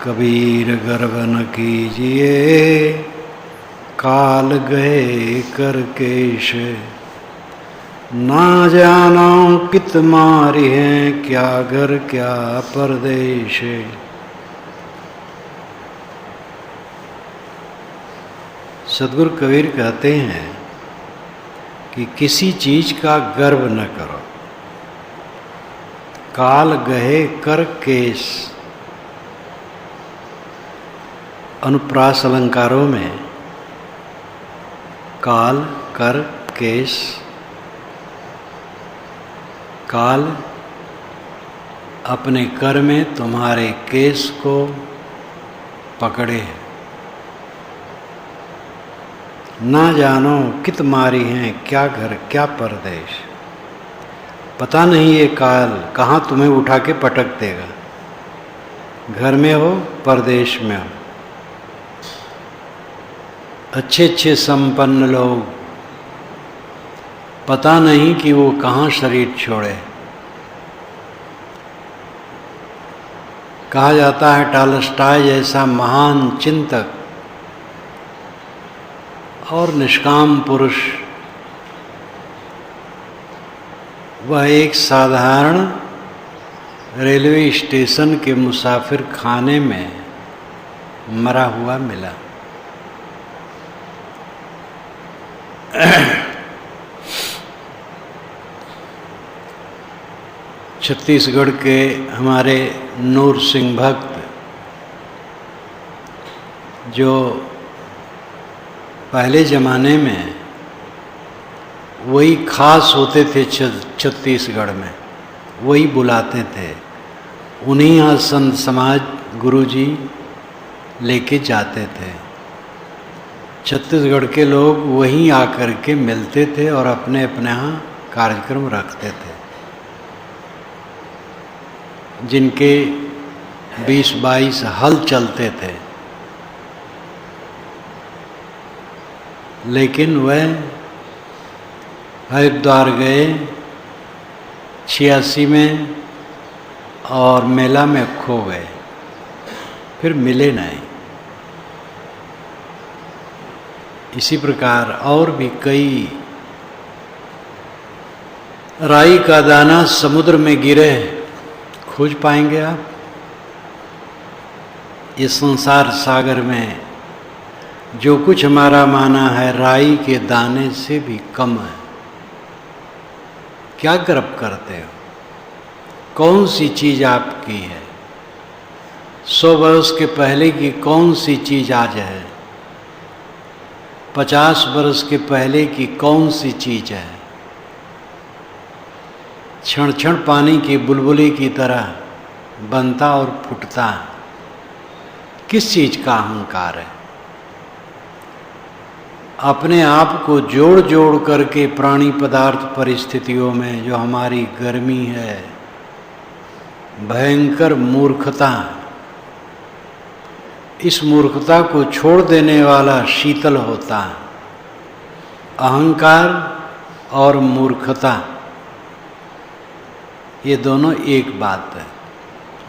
कबीर गर्व न कीजिए, काल गए कर केश। ना जानो कित मारी हैं, क्या घर क्या परदेश। सद्गुरु कबीर कहते हैं कि किसी चीज का गर्व न करो। काल गहे कर केश। अनुप्रास अलंकारों में काल कर केश, काल अपने कर में तुम्हारे केश को पकड़े है। ना जानो कित मारी हैं, क्या घर क्या परदेश। पता नहीं ये काल कहाँ तुम्हें उठा के पटक देगा। घर में हो, परदेश में हो। अच्छे अच्छे संपन्न लोग, पता नहीं कि वो कहाँ शरीर छोड़े। कहा जाता है टॉलस्टॉय जैसा महान चिंतक और निष्काम पुरुष, वह एक साधारण रेलवे स्टेशन के मुसाफिर खाने में मरा हुआ मिला। छत्तीसगढ़ के हमारे नूर सिंह भक्त, जो पहले ज़माने में वही खास होते थे छत्तीसगढ़ में, वही बुलाते थे। उन्हीं यहाँ संत समाज गुरुजी लेके जाते थे। छत्तीसगढ़ के लोग वहीं आकर के मिलते थे और अपने अपने यहाँ कार्यक्रम रखते थे। जिनके 20-22 हल चलते थे, लेकिन वह हरिद्वार गए 86 में और मेला में खो गए, फिर मिले नहीं। इसी प्रकार और भी कई, राई का दाना समुद्र में गिरे, खोज पाएंगे आप? इस संसार सागर में जो कुछ हमारा माना है, राई के दाने से भी कम है। क्या गर्व करते हो? कौन सी चीज आपकी है? 100 वर्ष के पहले की कौन सी चीज आज है? 50 वर्ष के पहले की कौन सी चीज है? क्षण क्षण पानी की बुलबुली की तरह बनता और फूटता। किस चीज का अहंकार है? अपने आप को जोड़ जोड़ करके प्राणी पदार्थ परिस्थितियों में जो हमारी गर्मी है, भयंकर मूर्खता, इस मूर्खता को छोड़ देने वाला शीतल होता। अहंकार और मूर्खता ये दोनों एक बात है।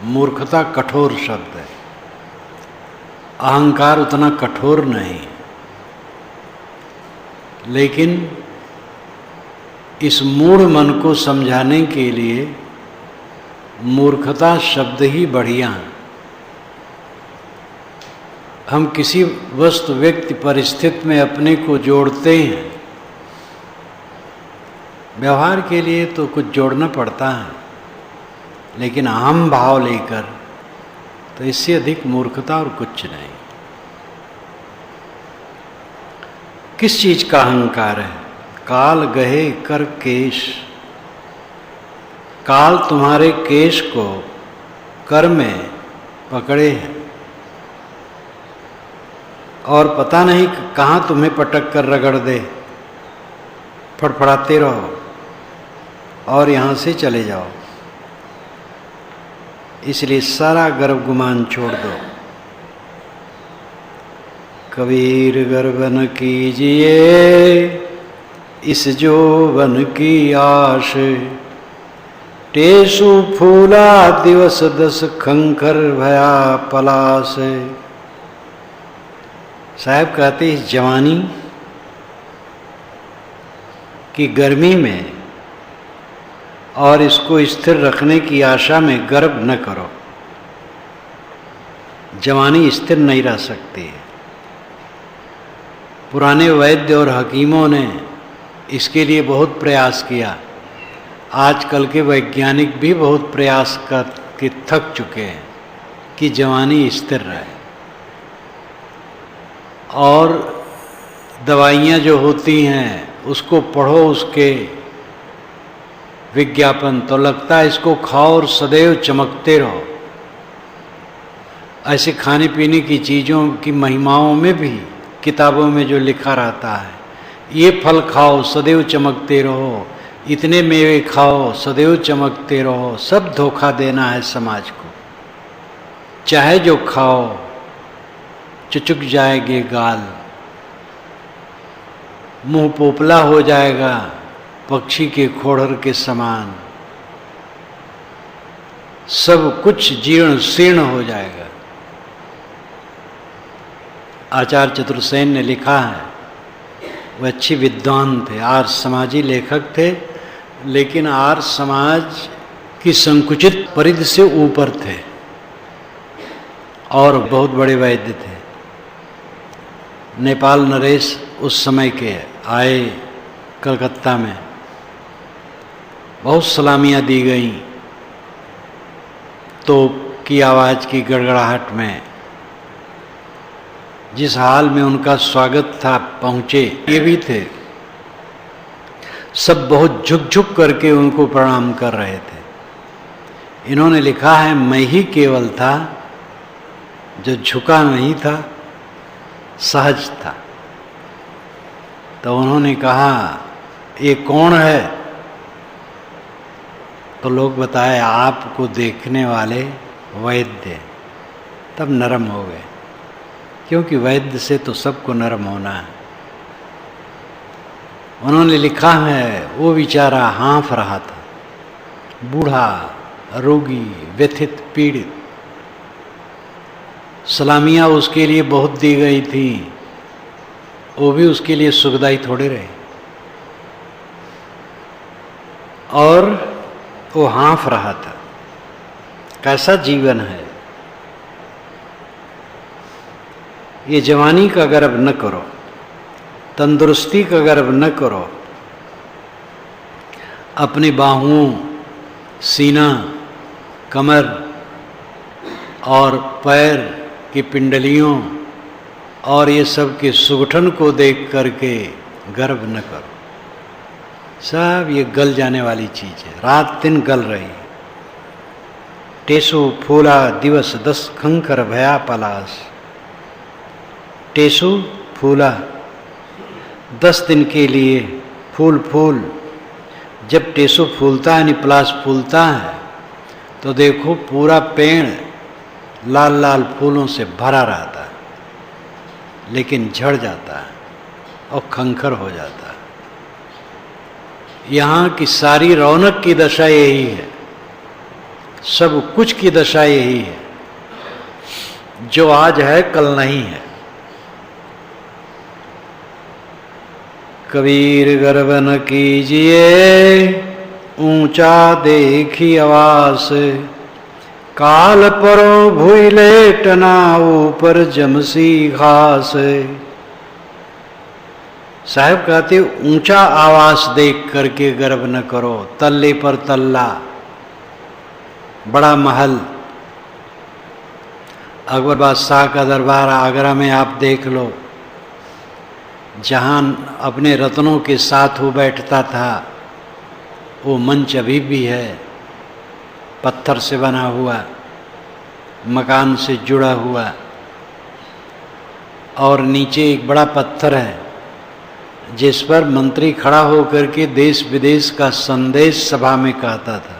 मूर्खता कठोर शब्द है, अहंकार उतना कठोर नहीं। लेकिन इस मूढ़ मन को समझाने के लिए मूर्खता शब्द ही बढ़िया है। हम किसी वस्तु व्यक्ति परिस्थिति में अपने को जोड़ते हैं, व्यवहार के लिए तो कुछ जोड़ना पड़ता है, लेकिन अहम भाव लेकर तो इससे अधिक मूर्खता और कुछ नहीं। किस चीज का अहंकार है? काल गहे कर केश। काल तुम्हारे केश को कर में पकड़े है और पता नहीं कहाँ तुम्हें पटक कर रगड़ दे। फड़फड़ाते रहो और यहाँ से चले जाओ। इसलिए सारा गर्व गुमान छोड़ दो। कबीर गर्व न कीजिए, इस जोवन की आश। टेसु फूला दिवस दस खंखर भया पलास। साहब कहते इस जवानी की गर्मी में और इसको स्थिर रखने की आशा में गर्व न करो। जवानी स्थिर नहीं रह सकती है। पुराने वैद्य और हकीमों ने इसके लिए बहुत प्रयास किया। आजकल के वैज्ञानिक भी बहुत प्रयास करके थक चुके हैं कि जवानी स्थिर रहे। और दवाइयाँ जो होती हैं उसको पढ़ो, उसके विज्ञापन तो लगता है इसको खाओ और सदैव चमकते रहो। ऐसे खाने पीने की चीज़ों की महिमाओं में भी किताबों में जो लिखा रहता है, ये फल खाओ सदैव चमकते रहो, इतने मेवे खाओ सदैव चमकते रहो, सब धोखा देना है समाज को। चाहे जो खाओ चुचुक जाएंगे गाल, मुंह पोपला हो जाएगा पक्षी के खोड़र के समान, सब कुछ जीर्ण शीर्ण हो जाएगा। आचार्य चतुर्सेन ने लिखा है, वह अच्छे विद्वान थे, आर्य समाजी लेखक थे, लेकिन आर्य समाज की संकुचित परिधि से ऊपर थे और बहुत बड़े वैद्य थे। नेपाल नरेश उस समय के आए कलकत्ता में, बहुत सलामियाँ दी गईं तोप की आवाज़ की गड़गड़ाहट में। जिस हाल में उनका स्वागत था पहुँचे, ये भी थे, सब बहुत झुक झुक करके उनको प्रणाम कर रहे थे। इन्होंने लिखा है, मैं ही केवल था जो झुका नहीं था, सहज था। तो उन्होंने कहा, ये कौन है? तो लोग बताए, आपको देखने वाले वैद्य। तब नरम हो गए, क्योंकि वैद्य से तो सबको नरम होना है। उन्होंने लिखा है, वो बेचारा हाँफ रहा था, बूढ़ा, रोगी, व्यथित, पीड़ित। सलामियाँ उसके लिए बहुत दी गई थी, वो भी उसके लिए सुखदायी थोड़े रहे। और वो हाँफ रहा था। कैसा जीवन है ये! जवानी का गर्व न करो, तंदुरुस्ती का गर्व न करो। अपनी बाहुओं, सीना, कमर और पैर की पिंडलियों और ये सब के सुगठन को देख करके गर्व न करो। सब ये गल जाने वाली चीज़ है, रात दिन गल रही है। टेसु फूला दिवस दस खंकर भया पलास। टेसु फूला, 10 दिन के लिए फूल। जब टेसु फूलता है, पलास फूलता है, तो देखो पूरा पेड़ लाल लाल फूलों से भरा रहता है, लेकिन झड़ जाता है और खंखर हो जाता है। यहाँ की सारी रौनक की दशा यही है, सब कुछ की दशा यही है। जो आज है कल नहीं है। कबीर गर्व न कीजिए, ऊंचा देखी आवास, काल परो भूई लेटना, ऊपर जमसी घास। साहब कहते, ऊंचा आवास देख करके गर्व न करो, तल्ले पर तल्ला, बड़ा महल। अकबर बादशाह का दरबार आगरा में आप देख लो, जहाँ अपने रत्नों के साथ वो बैठता था, वो मंच अभी भी है, पत्थर से बना हुआ, मकान से जुड़ा हुआ। और नीचे एक बड़ा पत्थर है जिस पर मंत्री खड़ा होकर के देश विदेश का संदेश सभा में कहता था।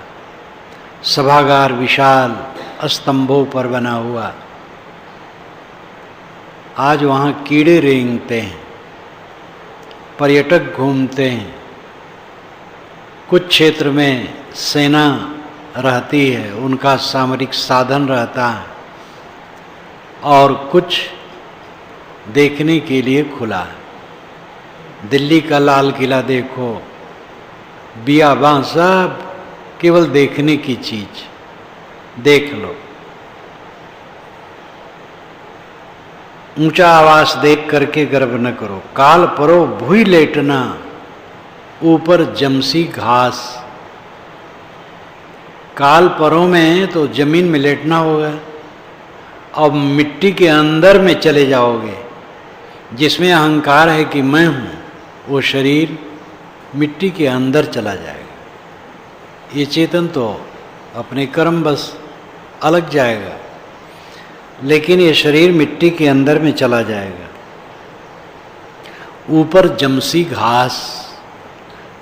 सभागार विशाल स्तंभों पर बना हुआ। आज वहाँ कीड़े रेंगते हैं, पर्यटक घूमते हैं। कुछ क्षेत्र में सेना रहती है, उनका सामरिक साधन रहता है, और कुछ देखने के लिए खुला है। दिल्ली का लाल किला देखो, बियाबां सब केवल देखने की चीज, देख लो। ऊंचा आवास देख करके गर्व न करो, काल परो भूई लेटना, ऊपर जमसी घास। काल परों में तो जमीन में लेटना होगा, और मिट्टी के अंदर में चले जाओगे। जिसमें अहंकार है कि मैं हूं, वो शरीर मिट्टी के अंदर चला जाएगा। ये चेतन तो अपने कर्म बस अलग जाएगा, लेकिन ये शरीर मिट्टी के अंदर में चला जाएगा। ऊपर जमसी घास,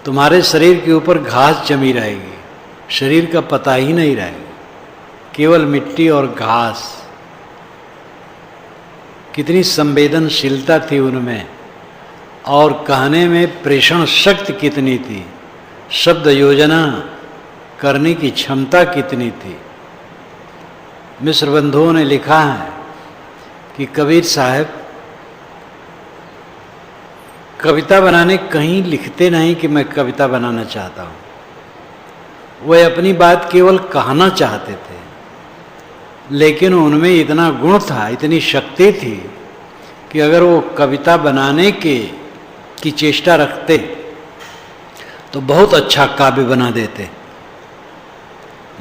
तुम्हारे शरीर के ऊपर घास जमी रहेगी, शरीर का पता ही नहीं रहेगा, केवल मिट्टी और घास। कितनी संवेदनशीलता थी उनमें, और कहने में प्रेषण शक्ति कितनी थी, शब्द योजना करने की क्षमता कितनी थी। मिस्र बंधुओं ने लिखा है कि कबीर साहब कविता बनाने कहीं लिखते नहीं कि मैं कविता बनाना चाहता हूँ। वे अपनी बात केवल कहना चाहते थे, लेकिन उनमें इतना गुण था, इतनी शक्ति थी कि अगर वो कविता बनाने की चेष्टा रखते तो बहुत अच्छा काव्य बना देते।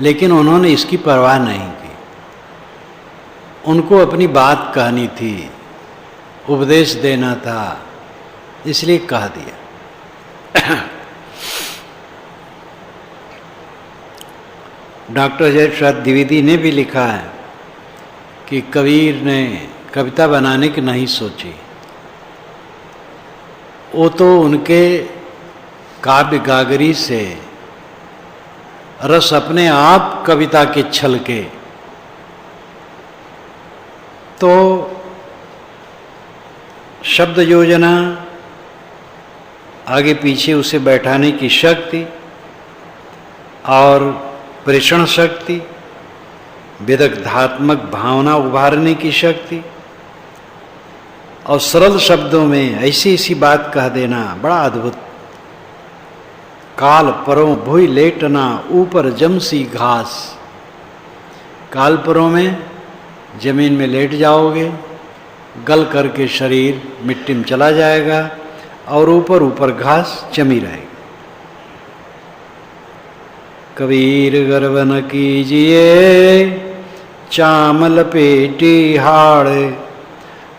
लेकिन उन्होंने इसकी परवाह नहीं की। उनको अपनी बात कहनी थी, उपदेश देना था, इसलिए कह दिया। डॉक्टर जय प्रसाद द्विवेदी ने भी लिखा है कि कबीर ने कविता बनाने की नहीं सोची, वो तो उनके काव्य गागरी से रस अपने आप कविता के छलके, तो शब्द योजना, आगे पीछे उसे बैठाने की शक्ति और प्रेषण शक्ति, विदग्धात्मक भावना उभारने की शक्ति, और सरल शब्दों में ऐसी ऐसी बात कह देना, बड़ा अद्भुत। काल परों भूई लेटना, ऊपर जमसी घास। काल परों में जमीन में लेट जाओगे, गल करके शरीर मिट्टी में चला जाएगा, और ऊपर ऊपर घास जमी रहेगी। कबीर गर्व न कीजिए, चाम लपेटी हाड़,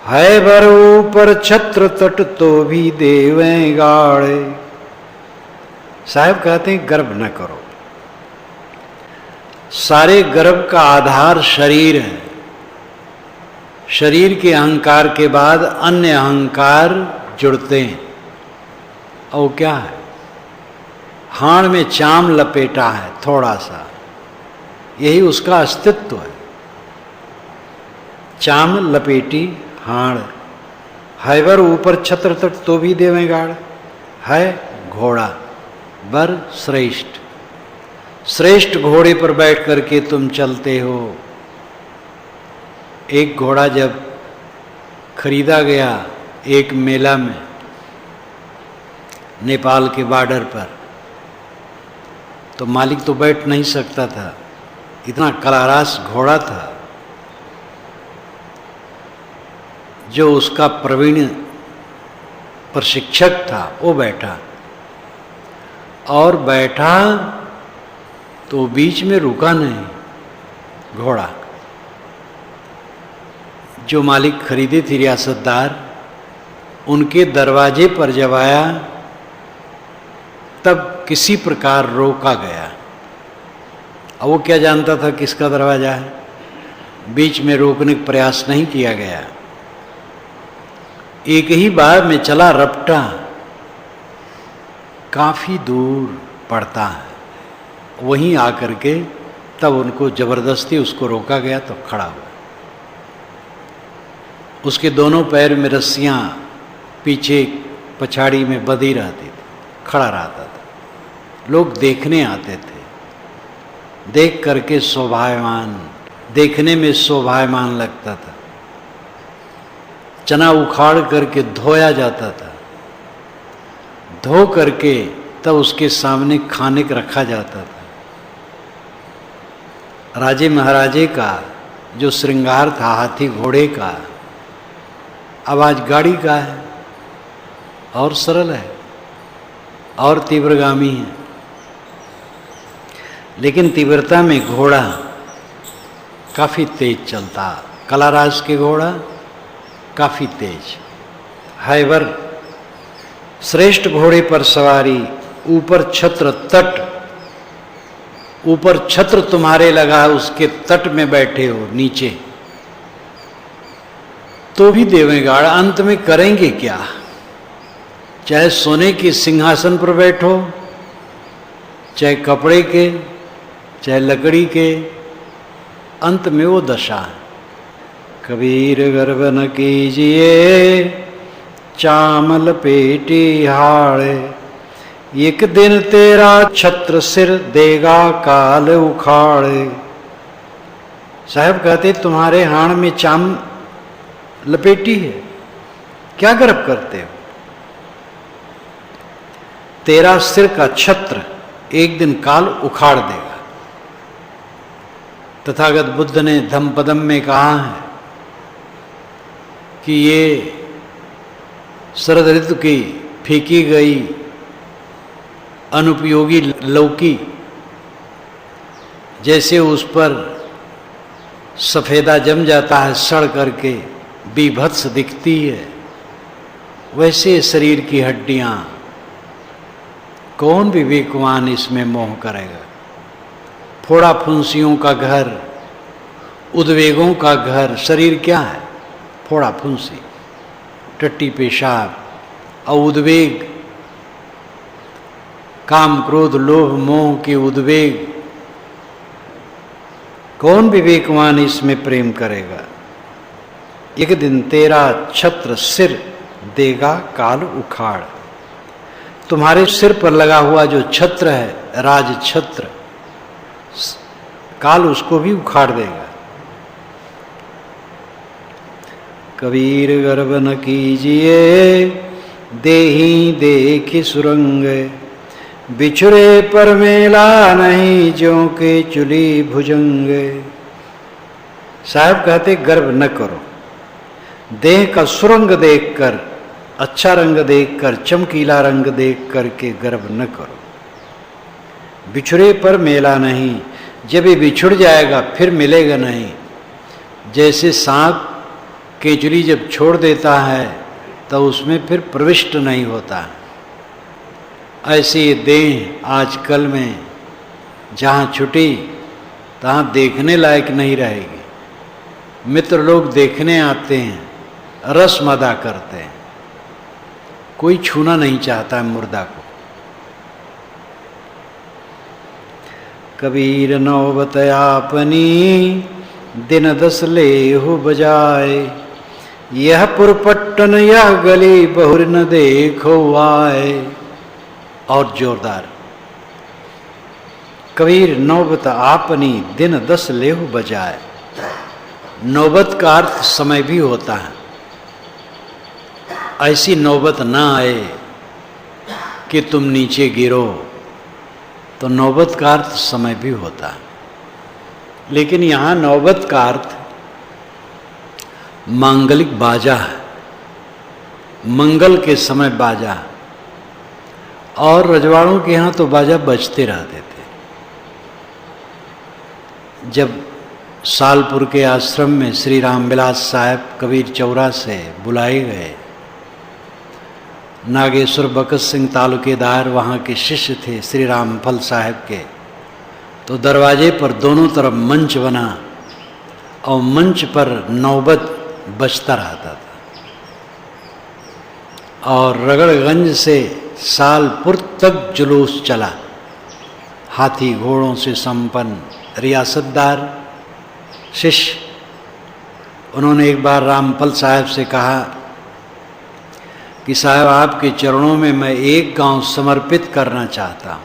है बर ऊपर छत्र तट तो भी देवें गाड़े। साहब कहते हैं गर्व न करो। सारे गर्व का आधार शरीर है। शरीर के अहंकार के बाद अन्य अहंकार जुड़ते हैं, और क्या है? हाड़ में चाम लपेटा है थोड़ा सा, यही उसका अस्तित्व है। चाम लपेटी हाड़, हैवर ऊपर छत्र तट तो भी देवें गाड़। है घोड़ा बर श्रेष्ठ, श्रेष्ठ घोड़े पर बैठ करके तुम चलते हो। एक घोड़ा जब खरीदा गया एक मेला में नेपाल के बॉर्डर पर, तो मालिक तो बैठ नहीं सकता था, इतना कलारास घोड़ा था। जो उसका प्रवीण प्रशिक्षक था वो बैठा, और बैठा तो बीच में रुका नहीं घोड़ा। जो मालिक खरीदे थे रियासतदार, उनके दरवाजे पर जब आया तब किसी प्रकार रोका गया। अब वो क्या जानता था किसका दरवाजा है, बीच में रोकने का प्रयास नहीं किया गया। एक ही बार में चला रपटा, काफी दूर पड़ता है, वहीं आकर के तब उनको जबरदस्ती उसको रोका गया तो खड़ा हुआ। उसके दोनों पैर में रस्सियां पीछे पछाड़ी में बंधी रहती थी, खड़ा रहता था। लोग देखने आते थे, देख करके शोभायमान, देखने में शोभायमान लगता था। चना उखाड़ करके धोया जाता था, धो करके तब उसके सामने खाने को रखा जाता था। राजे महाराजे का जो श्रृंगार था हाथी घोड़े का, अब आज गाड़ी का है, और सरल है और तीव्रगामी है। लेकिन तीव्रता में घोड़ा काफी तेज चलता, कलाराज के घोड़ा काफी तेज। हैबर श्रेष्ठ घोड़े पर सवारी, ऊपर छत्र तट, ऊपर छत्र तुम्हारे लगा है, उसके तट में बैठे हो नीचे, तो भी देवेगाड़ अंत में करेंगे क्या? चाहे सोने के सिंहासन पर बैठो, चाहे कपड़े के, चाहे लकड़ी के, अंत में वो दशा। कबीर गर्भ न कीजिए चामल पेटी हाड़े, एक दिन तेरा छत्र सिर देगा काल उखाड़े। साहब कहते तुम्हारे हाण में चाम लपेटी है, क्या गर्व करते हो? तेरा सिर का छत्र एक दिन काल उखाड़ देगा। तथागत बुद्ध ने धम्मपदम में कहा है कि ये शरद ऋतु की फेंकी गई अनुपयोगी लौकी जैसे उस पर सफेदा जम जाता है, सड़ करके बीभत्स दिखती है, वैसे शरीर की हड्डियां, कौन विवेकवान इसमें मोह करेगा? फोड़ा फुंसियों का घर, उद्वेगों का घर शरीर क्या है? फोड़ा फुंसी, टट्टी पेशाब और उद्वेग, काम क्रोध लोभ मोह के उद्वेग। कौन विवेकवान इसमें प्रेम करेगा? एक दिन तेरा छत्र सिर देगा काल उखाड़। तुम्हारे सिर पर लगा हुआ जो छत्र है, राज छत्र, काल उसको भी उखाड़ देगा। कबीर गर्भ न कीजिए देही देखी सुरंग, बिछुरे पर मेला नहीं ज्यों के चुली भुजंग। साहब कहते गर्व न करो, देह का सुरंग देखकर, अच्छा रंग देखकर, चमकीला रंग देख करके गर्व न करो। बिछुरे पर मेला नहीं, जब ये बिछुड़ जाएगा फिर मिलेगा नहीं। जैसे सांप केंचुली जब छोड़ देता है तो उसमें फिर प्रविष्ट नहीं होता, ऐसे ये देह आजकल में जहाँ छुटी तहाँ देखने लायक नहीं रहेगी। मित्र लोग देखने आते हैं, रस्म अदा करते हैं, कोई छूना नहीं चाहता है मुर्दा को। कबीर नौबत आपनी दिन 10 लेहु बजाए, यह पुरपट्टन यह गली बहुर न देखो आए। और जोरदार, कबीर नौबत आपनी दिन 10 लेहु बजाए। नौबत का अर्थ समय भी होता है। ऐसी नौबत ना आए कि तुम नीचे गिरो, तो नौबत का अर्थ समय भी होता है। लेकिन यहाँ नौबत का अर्थ मांगलिक बाजा है, मंगल के समय बाजा। और रजवाड़ों के यहाँ तो बाजा बजते रहते थे। जब सालपुर के आश्रम में श्री रामविलास साहब कबीर चौरा से बुलाए गए, नागेश्वर बकत सिंह तालुकेदार वहाँ के शिष्य थे श्री रामफल साहब के, तो दरवाजे पर दोनों तरफ मंच बना और मंच पर नौबत बजता रहता था। और रगड़गंज से सालपुर तक जुलूस चला, हाथी घोड़ों से संपन्न रियासतदार शिष्य। उन्होंने एक बार रामफल साहब से कहा कि साहब आपके चरणों में मैं एक गांव समर्पित करना चाहता हूँ।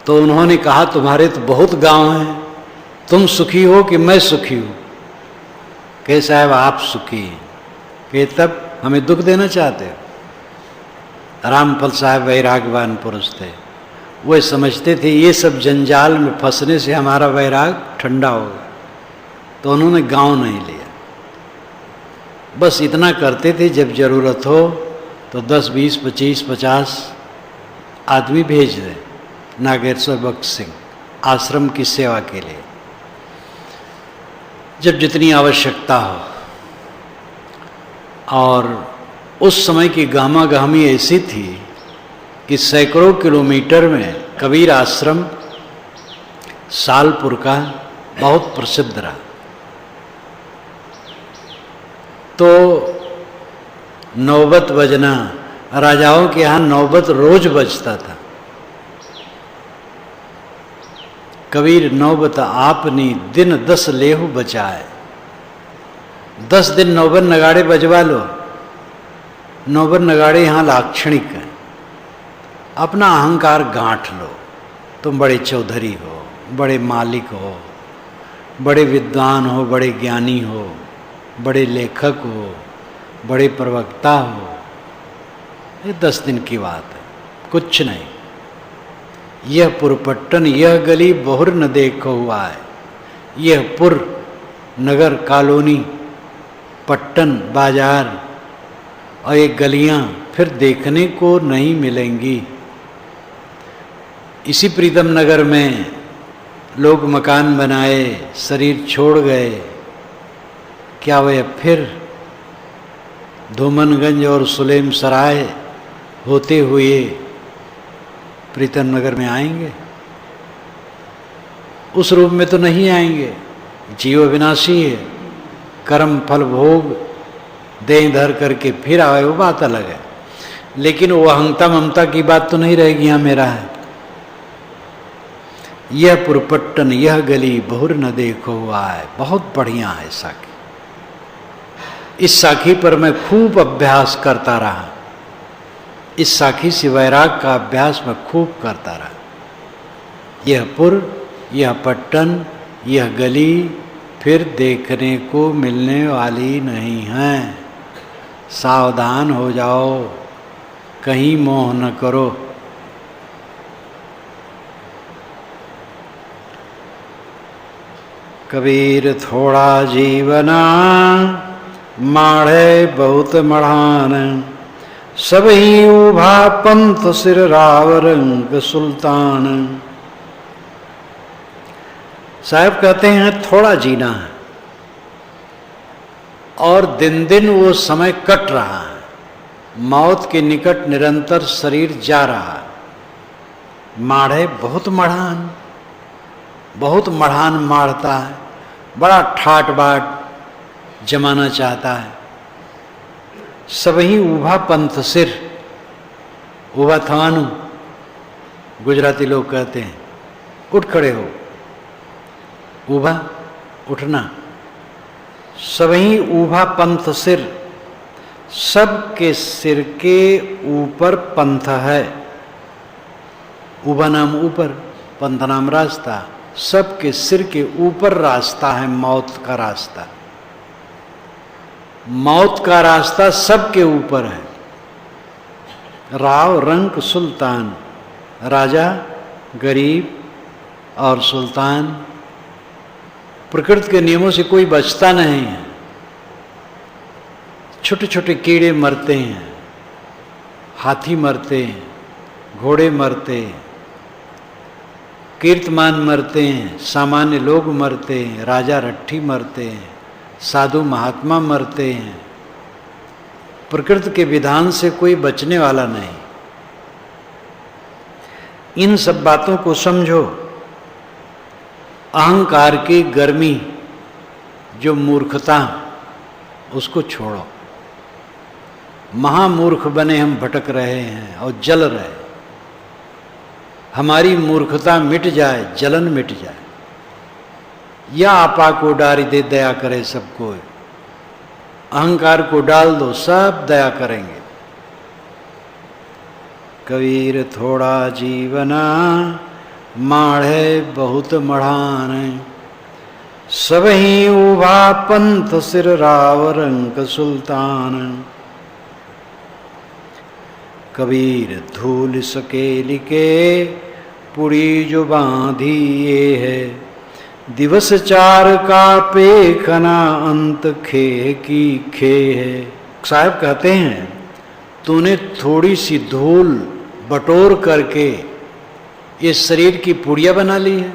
तो उन्होंने कहा तुम्हारे तो बहुत गांव हैं, तुम सुखी हो कि मैं सुखी हूं? कहे साहब आप सुखी हैं। कहे तब हमें दुख देना चाहते हो? रामफल साहब वैरागवान पुरुष थे, वे समझते थे ये सब जंजाल में फंसने से हमारा वैराग ठंडा होगा, तो उन्होंने गांव नहीं लिया। बस इतना करते थे जब जरूरत हो तो 10, 20, 25, 50 आदमी भेज दें नागेश्वर बख्श सिंह आश्रम की सेवा के लिए, जब जितनी आवश्यकता हो। और उस समय की गहमा गहमी ऐसी थी कि सैकड़ों किलोमीटर में कबीर आश्रम सालपुर का बहुत प्रसिद्ध रहा। तो नौबत बजना, राजाओं के यहाँ नौबत रोज बजता था। कबीर नौबत आपनी दिन 10 लेहु बचाए। 10 दिन नौबत नगाड़े बजवा लो। नौबत नगाड़े यहाँ लाक्षणिक हैं। अपना अहंकार गांठ लो, तुम बड़े चौधरी हो, बड़े मालिक हो, बड़े विद्वान हो, बड़े ज्ञानी हो, बड़े लेखक हो, बड़े प्रवक्ता हो। ये 10 दिन की बात है, कुछ नहीं। यह पुरपट्टन यह गली बहुर न देखो हुआ है। यह पुर नगर कॉलोनी पट्टन बाजार और ये गलियां फिर देखने को नहीं मिलेंगी। इसी प्रीतम नगर में लोग मकान बनाए, शरीर छोड़ गए, क्या वे फिर धूमनगंज और सुलेम सराय होते हुए प्रीतम नगर में आएंगे? उस रूप में तो नहीं आएंगे। जीव अविनाशी है, कर्म फल भोग देह धर करके फिर आए, वो बात अलग है। लेकिन वो अहंता ममता की बात तो नहीं रहेगी। यहाँ मेरा है यह पुरपट्टन यह गली बहुर न देखो हुआ है। बहुत बढ़िया है साखी। इस साखी पर मैं खूब अभ्यास करता रहा। इस साखी से वैराग का अभ्यास मैं खूब करता रहा। यह पुर, यह पट्टन, यह गली फिर देखने को मिलने वाली नहीं है। सावधान हो जाओ, कहीं मोह न करो। कबीर थोड़ा जीवना माढ़े बहुत मढ़ान। सब ही उभा पंथ सिर राव रंग सुल्तान। साहब कहते हैं थोड़ा जीना है और दिन दिन वो समय कट रहा है। मौत के निकट निरंतर शरीर जा रहा है। माढ़े बहुत मढ़ान, बहुत मढ़ान मारता है, बड़ा ठाट बाट जमाना चाहता है। सबही उभा पंथ सिर, उभा थवानु गुजराती लोग कहते हैं, उठ खड़े हो, उभा उठना। सबही उभा पंथ सिर, सबके सिर के ऊपर पंथ है। उभा नाम ऊपर, पंथ नाम रास्ता। सबके सिर के ऊपर रास्ता है मौत का रास्ता। मौत का रास्ता सबके ऊपर है। राव रंक सुल्तान, राजा, गरीब और सुल्तान। प्रकृति के नियमों से कोई बचता नहीं है। छोटे छोटे कीड़े मरते हैं, हाथी मरते हैं, घोड़े मरते हैं, कीर्तमान मरते हैं, सामान्य लोग मरते हैं, राजा रट्ठी मरते हैं, साधु महात्मा मरते हैं। प्रकृति के विधान से कोई बचने वाला नहीं। इन सब बातों को समझो। अहंकार की गर्मी, जो मूर्खता, उसको छोड़ो। महामूर्ख बने हम भटक रहे हैं और जल रहे। हमारी मूर्खता मिट जाए, जलन मिट जाए, या आपा को डारी दे दया करे सबको। अहंकार को डाल दो, सब दया करेंगे। कबीर थोड़ा जीवना माढ़े बहुत मढ़ान, सब ही उभा पंथ सिर राव रंक सुल्तान। कबीर धूल सकेली के पुरी जो बांधिए है, दिवस चार का पेखना अंत खे की खे है। साहब कहते हैं तूने थोड़ी सी धूल बटोर करके ये शरीर की पुड़िया बना ली है,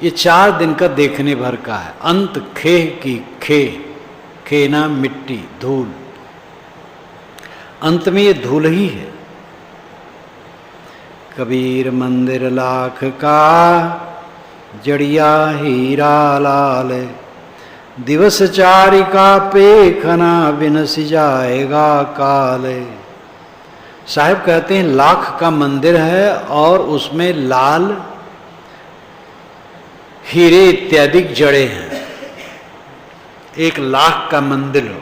ये 4 दिन का देखने भर का है। अंत खे की खे, खेना मिट्टी धूल, अंत में ये धूल ही है। कबीर मंदिर लाख का जड़िया हीरा लाल, दिवस चारिका पेखना बिनस जाएगा काल। साहब कहते हैं लाख का मंदिर है और उसमें लाल हीरे इत्यादि जड़े हैं। 1 लाख का मंदिर हो,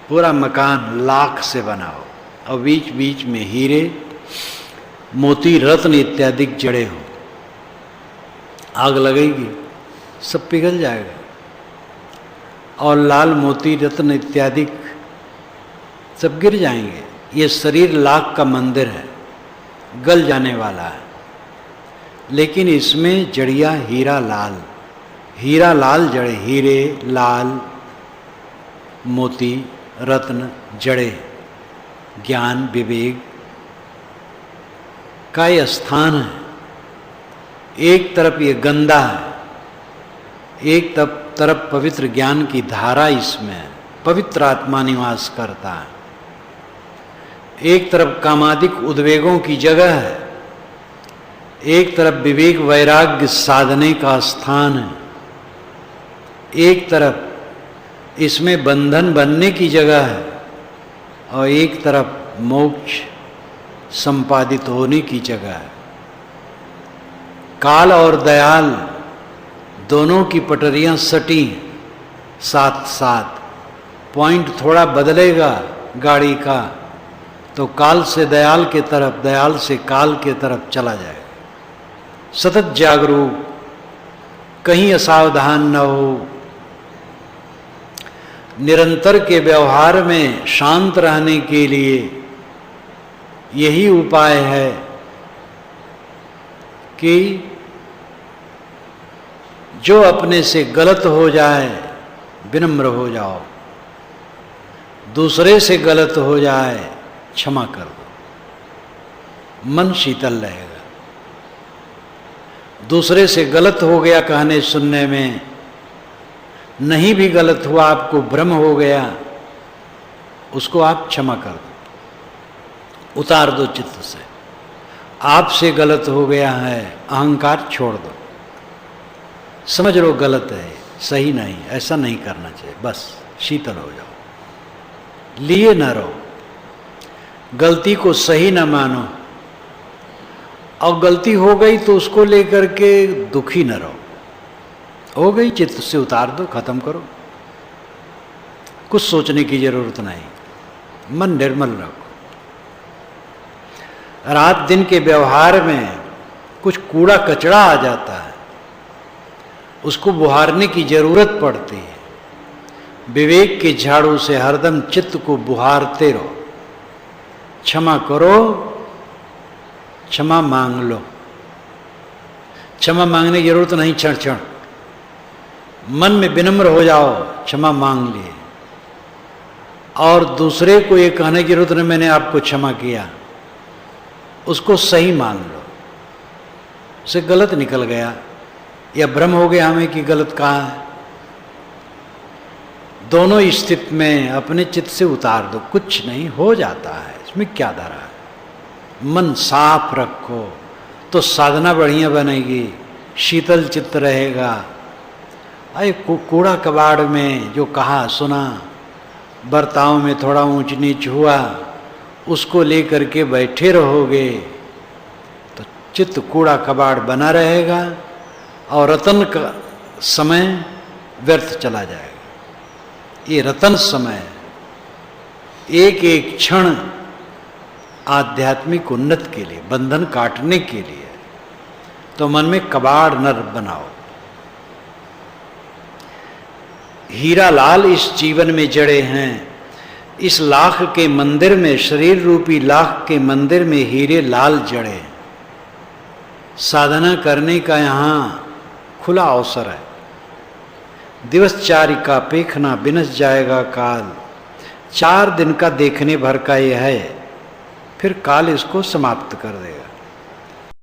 पूरा मकान लाख से बना हो और बीच बीच में हीरे मोती रत्न इत्यादि जड़े हो, आग लगेगी सब पिघल जाएगा। और लाल मोती रत्न इत्यादि सब गिर जाएंगे। ये शरीर लाख का मंदिर है, गल जाने वाला है, लेकिन इसमें जड़िया हीरा लाल, हीरा लाल जड़े, हीरे लाल मोती रत्न जड़े, ज्ञान विवेक का ये स्थान है। एक तरफ ये गंदा है, एक तरफ पवित्र ज्ञान की धारा इसमें है, पवित्र आत्मा निवास करता है। एक तरफ कामादिक उद्वेगों की जगह है, एक तरफ विवेक वैराग्य साधने का स्थान है, एक तरफ इसमें बंधन बनने की जगह है और एक तरफ मोक्ष संपादित होने की जगह है। काल और दयाल दोनों की पटरियां सटी साथ साथ, पॉइंट थोड़ा बदलेगा गाड़ी का तो काल से दयाल के तरफ, दयाल से काल के तरफ चला जाएगा। सतत जागरूक, कहीं असावधान न हो, निरंतर के व्यवहार में शांत रहने के लिए यही उपाय है कि जो अपने से गलत हो जाए विनम्र हो जाओ, दूसरे से गलत हो जाए क्षमा कर दो, मन शीतल रहेगा। दूसरे से गलत हो गया कहने सुनने में, नहीं भी गलत हुआ, आपको भ्रम हो गया, उसको आप क्षमा कर दो, उतार दो चित्त से। आपसे गलत हो गया है, अहंकार छोड़ दो, समझ लो गलत है, सही नहीं, ऐसा नहीं करना चाहिए, बस शीतल हो जाओ, लिए न रहो, गलती को सही न मानो, और गलती हो गई तो उसको लेकर के दुखी न रहो, हो गई चित्त से उतार दो, खत्म करो, कुछ सोचने की जरूरत नहीं, मन निर्मल रखो। रात दिन के व्यवहार में कुछ कूड़ा कचरा आ जाता है, उसको बुहारने की जरूरत पड़ती है। विवेक के झाड़ू से हरदम चित्त को बुहारते रहो, क्षमा करो, क्षमा मांग लो, क्षमा मांगने की जरूरत नहीं, क्षण क्षण मन में विनम्र हो जाओ, क्षमा मांग लिए, और दूसरे को ये कहने की जरूरत नहीं मैंने आपको क्षमा किया, उसको सही मान लो, उसे गलत निकल गया या भ्रम हो गया हमें कि गलत कहाँ है। दोनों स्थिति में अपने चित्त से उतार दो, कुछ नहीं हो जाता है, इसमें क्या धरा है। मन साफ रखो तो साधना बढ़िया बनेगी, शीतल चित्त रहेगा। अरे कूड़ा कबाड़ में जो कहा सुना, बर्ताव में थोड़ा ऊंच नीच हुआ, उसको लेकर के बैठे रहोगे तो चित्त कूड़ा कबाड़ बना रहेगा और रतन का समय व्यर्थ चला जाएगा। ये रतन समय, एक एक क्षण आध्यात्मिक उन्नति के लिए, बंधन काटने के लिए, तो मन में कबाड़ न बनाओ। हीरा लाल इस जीवन में जड़े हैं। इस लाख के मंदिर में, शरीर रूपी लाख के मंदिर में हीरे लाल जड़े। साधना करने का यहाँ खुला अवसर है। दिवस चारिका पेखना बिनस जाएगा काल। 4 दिन का देखने भर का यह है, फिर काल इसको समाप्त कर देगा।